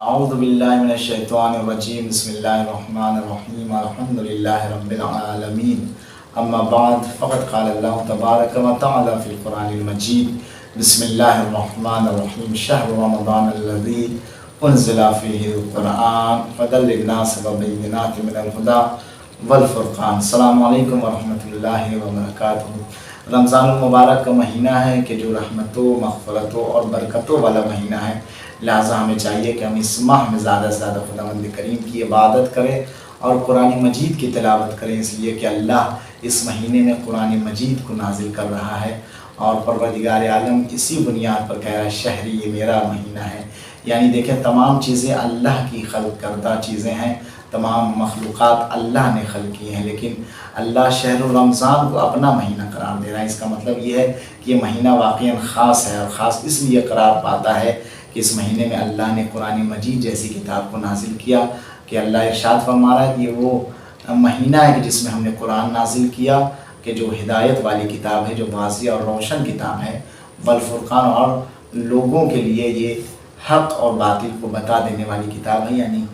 اعوذ باللہ من الشیطان الرجیم بسم اللہ الرحمن الرحیم الحمدللہ رب العالمین اما بعد فقد قال اللہ تبارک و تعالی فی القرآن المجید بسم اللہ الرحمن الرحیم شہر رمضان الذی انزل فیہ القرآن هدی للناس وبینات من الہدی والفرقان۔ السلام علیکم ورحمۃ اللہ وبرکاتہ۔ رمضان المبارک کا مہینہ ہے کہ جو رحمتوں، مغفرتوں اور برکتوں والا مہینہ ہے، لہٰذا ہمیں چاہیے کہ ہم اس ماہ میں زیادہ سے زیادہ خداوند کریم کی عبادت کریں اور قرآن مجید کی تلاوت کریں، اس لیے کہ اللہ اس مہینے میں قرآن مجید کو نازل کر رہا ہے اور پروردگار عالم اسی بنیاد پر کہہ رہا ہے شہری یہ میرا مہینہ ہے۔ یعنی دیکھیں تمام چیزیں اللہ کی خلق کردہ چیزیں ہیں، تمام مخلوقات اللہ نے خلق کی ہیں، لیکن اللہ شہر رمضان کو اپنا مہینہ قرار دے رہا ہے۔ اس کا مطلب یہ ہے کہ یہ مہینہ واقعاً خاص ہے، اور خاص اس لیے قرار پاتا ہے کہ اس مہینے میں اللہ نے قرآن مجید جیسی کتاب کو نازل کیا، کہ اللہ ارشاد فرما رہا ہے کہ یہ وہ مہینہ ہے کہ جس میں ہم نے قرآن نازل کیا، کہ جو ہدایت والی کتاب ہے، جو واضح اور روشن کتاب ہے، والفرقان، اور لوگوں کے لیے یہ حق اور باطل کو بتا دینے والی کتاب ہے، یعنی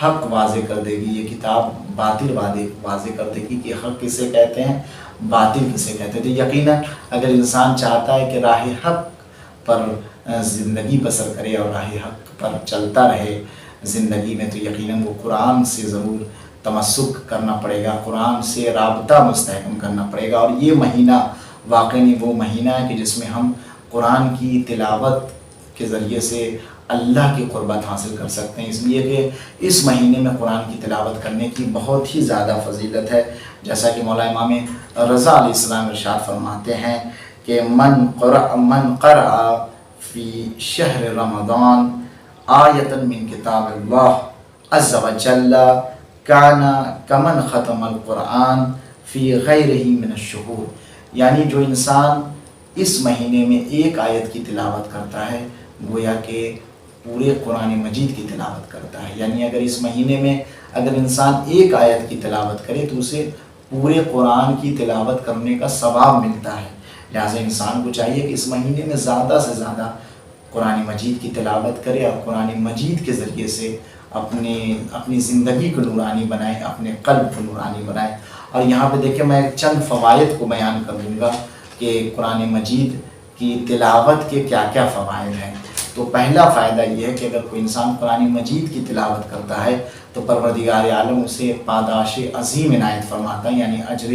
حق واضح کر دے گی یہ کتاب، باطل واضح کر دے گی کہ حق کسے کہتے ہیں، باطل کسے کہتے ہیں۔ تو یقیناً اگر انسان چاہتا ہے کہ راہ حق پر زندگی بسر کرے اور راہ حق پر چلتا رہے زندگی میں، تو یقیناً وہ قرآن سے ضرور تمسک کرنا پڑے گا، قرآن سے رابطہ مستحکم کرنا پڑے گا۔ اور یہ مہینہ واقعی وہ مہینہ ہے کہ جس میں ہم قرآن کی تلاوت کے ذریعے سے اللہ کی قربت حاصل کر سکتے ہیں، اس لیے کہ اس مہینے میں قرآن کی تلاوت کرنے کی بہت ہی زیادہ فضیلت ہے۔ جیسا کہ مولا امام رضا علیہ السلام ارشاد فرماتے ہیں کہ من قرأ فی شہر رمضان آیۃ من کتاب اللہ عز وجل کان کمن ختم القرآن فی غیرہ من الشہور۔ یعنی جو انسان اس مہینے میں ایک آیت کی تلاوت کرتا ہے گویا کہ پورے قرآن مجید کی تلاوت کرتا ہے۔ یعنی اگر اس مہینے میں اگر انسان ایک آیت کی تلاوت کرے تو اسے پورے قرآن کی تلاوت کرنے کا ثواب ملتا ہے۔ لہٰذا انسان کو چاہیے کہ اس مہینے میں زیادہ سے زیادہ قرآن مجید کی تلاوت کرے اور قرآن مجید کے ذریعے سے اپنی زندگی کو نورانی بنائے، اپنے قلب کو نورانی بنائے۔ اور یہاں پہ دیکھیں میں چند فوائد کو بیان کر دوں گا کہ قرآن مجید کی تلاوت کے کیا کیا فوائد ہیں۔ تو پہلا فائدہ یہ ہے کہ اگر کوئی انسان قرآن مجید کی تلاوت کرتا ہے تو پروردگار عالم اسے پاداش عظیم عنایت فرماتا ہے، یعنی اجر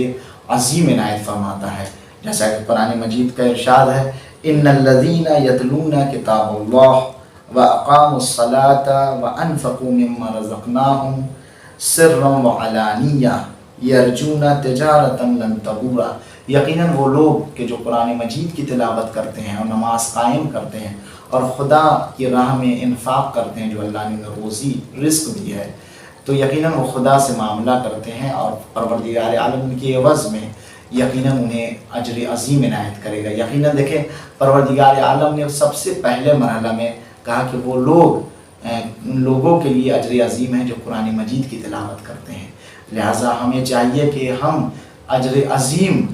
عظیم عنایت فرماتا ہے۔ جیسا کہ قرآن مجید کا ارشاد ہے ان الذین یتلون کتاب اللہ واقاموا الصلاة وانفقوا مما رزقناہم سرا وعلانیہ یرجون تجارتا لن تبور۔ یقیناً وہ لوگ کہ جو قرآن مجید کی تلاوت کرتے ہیں اور نماز قائم کرتے ہیں اور خدا کی راہ میں انفاق کرتے ہیں، جو اللہ نے روزی رزق دی ہے، تو یقیناً وہ خدا سے معاملہ کرتے ہیں اور پروردگار عالم کے عوض میں یقیناً انہیں اجر عظیم عنایت کرے گا۔ یقیناً دیکھیں پروردگار عالم نے سب سے پہلے مرحلہ میں کہا کہ وہ لوگوں کے لیے اجر عظیم ہے جو قرآن مجید کی تلاوت کرتے ہیں۔ لہٰذا ہمیں چاہیے کہ ہم اجر عظیم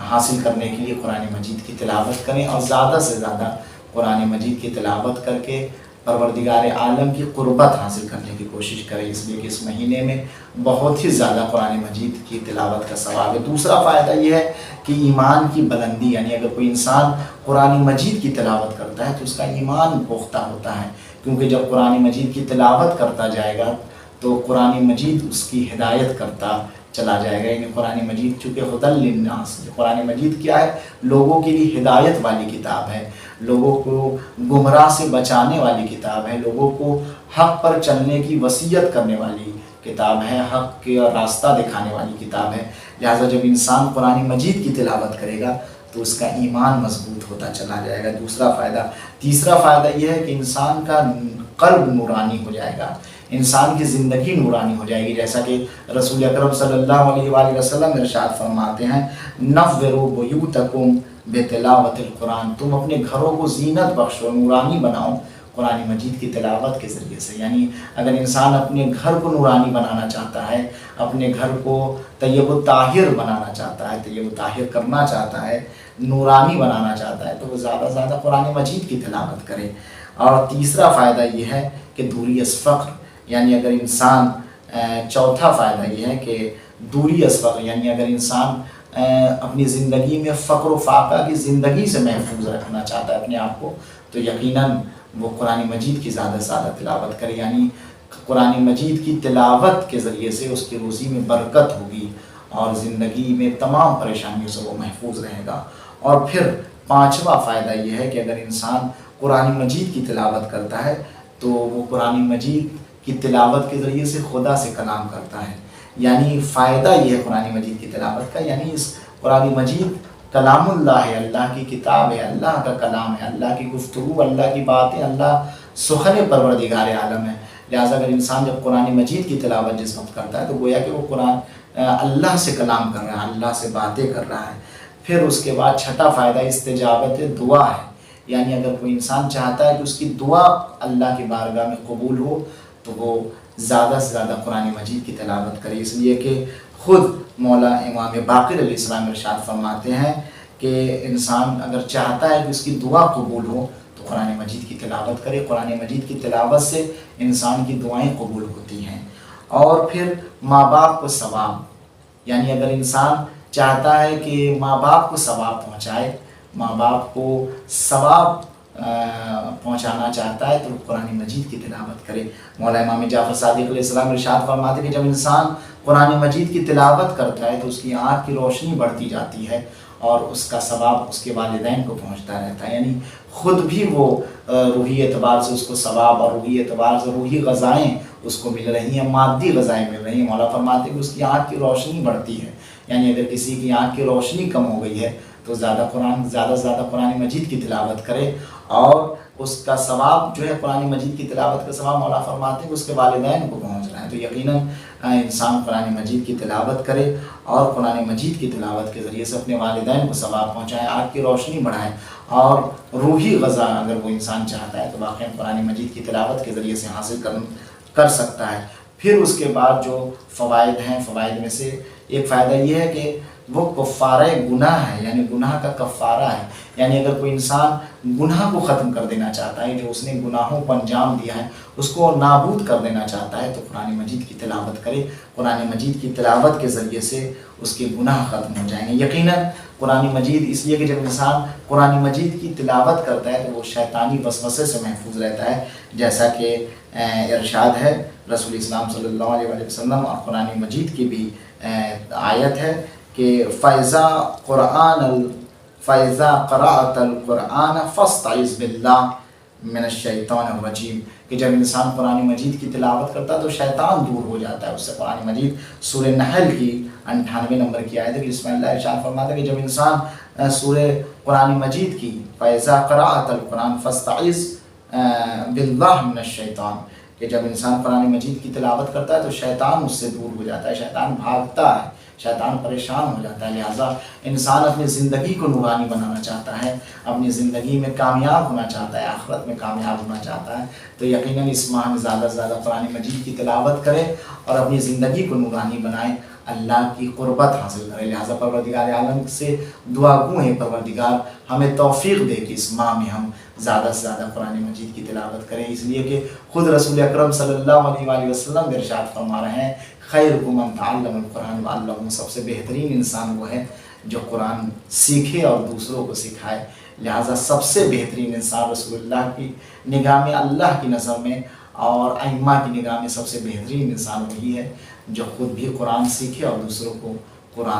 حاصل کرنے کے لیے قرآن مجید کی تلاوت کریں اور زیادہ سے زیادہ قرآن مجید کی تلاوت کر کے پروردگار عالم کی قربت حاصل کرنے کی کوشش کریں، اس لیے کہ اس مہینے میں بہت ہی زیادہ قرآن مجید کی تلاوت کا ثواب ہے۔ دوسرا فائدہ یہ ہے کہ ایمان کی بلندی، یعنی اگر کوئی انسان قرآن مجید کی تلاوت کرتا ہے تو اس کا ایمان پختہ ہوتا ہے، کیونکہ جب قرآن مجید کی تلاوت کرتا جائے گا تو قرآن مجید اس کی ہدایت کرتا چلا جائے گا۔ یعنی قرآن مجید چونکہ ہدی للناس، قرآن مجید کیا ہے؟ لوگوں کے لیے ہدایت والی کتاب ہے، لوگوں کو گمراہ سے بچانے والی کتاب ہے، لوگوں کو حق پر چلنے کی وصیت کرنے والی کتاب ہے، حق کے راستہ دکھانے والی کتاب ہے۔ لہٰذا جب انسان قرآن مجید کی تلاوت کرے گا تو اس کا ایمان مضبوط ہوتا چلا جائے گا۔ دوسرا فائدہ۔ تیسرا فائدہ یہ ہے کہ انسان کا قلب نورانی ہو جائے گا، انسان کی زندگی نورانی ہو جائے گی، جیسا کہ رسول اکرم صلی اللہ علیہ وآلہ وسلم ارشاد فرماتے ہیں نَوِّرُوا بُیُوتَکُم بِتِلَاوَۃِ القرآن، تم اپنے گھروں کو زینت بخشو، نورانی بناؤ قرآن مجید کی تلاوت کے ذریعے سے۔ یعنی اگر انسان اپنے گھر کو نورانی بنانا چاہتا ہے، اپنے گھر کو طیب و طاہر بنانا چاہتا ہے، طیب و طاہر کرنا چاہتا ہے، نورانی بنانا چاہتا ہے، تو وہ زیادہ سے زیادہ قرآن مجید کی تلاوت کرے۔ اور تیسرا فائدہ یہ ہے کہ دوری از فقر، یعنی اگر انسان چوتھا فائدہ یہ ہے کہ دوری از فقر، یعنی اگر انسان اپنی زندگی میں فقر و فاقہ کی زندگی سے محفوظ رکھنا چاہتا ہے اپنے آپ کو، تو یقیناً وہ قرآن مجید کی زیادہ سے زیادہ تلاوت کرے، یعنی قرآن مجید کی تلاوت کے ذریعے سے اس کی روزی میں برکت ہوگی اور زندگی میں تمام پریشانیوں سے وہ محفوظ رہے گا۔ اور پھر پانچواں فائدہ یہ ہے کہ اگر انسان قرآن مجید کی تلاوت کرتا ہے تو وہ قرآن مجید کی تلاوت کے ذریعے سے خدا سے کلام کرتا ہے، یعنی فائدہ یہ ہے قرآن مجید کی تلاوت کا، یعنی اس قرآن مجید کلام اللہ ہے، اللہ کی کتاب ہے، اللہ کا کلام ہے، اللہ کی گفتگو، اللہ کی باتیں، اللہ سخن پروردگار عالم ہے۔ لہٰذا اگر انسان جب قرآن مجید کی تلاوت جس وقت کرتا ہے تو گویا کہ وہ قرآن اللہ سے کلام کر رہا ہے، اللہ سے باتیں کر رہا ہے۔ پھر اس کے بعد چھٹا فائدہ استجابت دعا ہے، یعنی اگر کوئی انسان چاہتا ہے کہ اس کی دعا اللہ کی بارگاہ میں قبول ہو تو وہ زیادہ سے زیادہ قرآن مجید کی تلاوت کرے، اس لیے کہ خود مولا امام باقر علیہ السلام ارشاد فرماتے ہیں کہ انسان اگر چاہتا ہے کہ اس کی دعا قبول ہو تو قرآن مجید کی تلاوت کرے، قرآن مجید کی تلاوت سے انسان کی دعائیں قبول ہوتی ہیں۔ اور پھر ماں باپ کو ثواب، یعنی اگر انسان چاہتا ہے کہ ماں باپ کو ثواب پہنچائے، ماں باپ کو ثواب پہنچانا چاہتا ہے تو قرآن مجید کی تلاوت کرے۔ مولا امام جعفر صادق علیہ السلام ارشاد فرماتے ہیں کہ جب انسان قرآن مجید کی تلاوت کرتا ہے تو اس کی آنکھ کی روشنی بڑھتی جاتی ہے اور اس کا ثواب اس کے والدین کو پہنچتا رہتا ہے، یعنی خود بھی وہ روحی اعتبار سے اس کو ثواب اور روحی اعتبار سے روحی غذائیں اس کو مل رہی ہیں، مادی غذائیں مل رہی ہیں۔ مولا فرماتے ہیں کہ اس کی آنکھ کی روشنی بڑھتی ہے، یعنی اگر کسی کی آنکھ کی روشنی کم ہو گئی ہے تو زیادہ سے زیادہ قرآن مجید کی تلاوت کرے، اور اس کا ثواب جو ہے قرآن مجید کی تلاوت کا ثواب مولا فرماتے ہیں کہ اس کے والدین کو پہنچ رہا ہے۔ تو یقیناً انسان قرآن مجید کی تلاوت کرے اور قرآن مجید کی تلاوت کے ذریعے سے اپنے والدین کو ثواب پہنچائے، آنکھ کی روشنی بڑھائے، اور روحی غذا اگر وہ انسان چاہتا ہے تو واقعی قرآن مجید کی تلاوت کے ذریعے سے حاصل کر سکتا ہے۔ پھر اس کے بعد جو فوائد ہیں، فوائد میں سے ایک فائدہ یہ ہے کہ وہ کفارہ گناہ ہے، یعنی گناہ کا کفارہ ہے، یعنی اگر کوئی انسان گناہ کو ختم کر دینا چاہتا ہے، جو اس نے گناہوں کو انجام دیا ہے اس کو نابود کر دینا چاہتا ہے تو قرآن مجید کی تلاوت کرے، قرآن مجید کی تلاوت کے ذریعے سے اس کے گناہ ختم ہو جائیں گے۔ یقیناً قرآن مجید اس لیے کہ جب انسان قرآن مجید کی تلاوت کرتا ہے تو وہ شیطانی وسوسے سے محفوظ رہتا ہے، جیسا کہ ارشاد ہے رسول اسلام صلی اللہ علیہ وسلم، اور قرآن مجید کی بھی آیت ہے کہ فَإِذَا قَرَأْتَ الْقُرْآنَ فَاسْتَعِذْ بِاللَّهِ مِنَ الشَّيْطَانِ الرَّجِيمِ، کہ جب انسان قرآن مجید کی تلاوت کرتا ہے تو شیطان دور ہو جاتا ہے اس سے۔ قرآن مجید سورہ نحل کی 98 نمبر کی آیت ہے کہ بسم اللہ ارشاد فرماتا ہے کہ جب انسان سورہ قرآن مجید کی فَإِذَا قَرَأْتَ الْقُرْآنَ فَاسْتَعِذْ بِاللَّهِ مِنَ الشَّيْطَانِ، کہ جب انسان قرآن مجید کی تلاوت کرتا ہے تو شیطان اس سے دور ہو جاتا ہے، شیطان بھاگتا ہے، شیطان پریشان ہو جاتا ہے۔ لہٰذا انسان اپنی زندگی کو نورانی بنانا چاہتا ہے، اپنی زندگی میں کامیاب ہونا چاہتا ہے، آخرت میں کامیاب ہونا چاہتا ہے تو یقیناً اس ماہ میں زیادہ سے زیادہ قرآن مجید کی تلاوت کرے اور اپنی زندگی کو نورانی بنائے، اللہ کی قربت حاصل کرے۔ لہٰذا پروردگار عالم سے دعا گو ہے پروردگار ہمیں توفیق دے کہ اس ماہ میں ہم زیادہ سے زیادہ قرآن مجید کی تلاوت کریں، اس لیے کہ خود رسول اکرم صلی اللہ علیہ وآلہ وسلم ارشاد فرما رہے ہیں خیرکم من تعلم القرآن وعلمہ، سب سے بہترین انسان وہ ہے جو قرآن سیکھے اور دوسروں کو سکھائے۔ لہٰذا سب سے بہترین انسان رسول اللہ کی نگاہ میں، اللہ کی نظر میں اور ائمہ کی نگاہ میں سب سے بہترین انسان وہی ہے جو خود بھی قرآن سیکھے اور دوسروں کو قرآن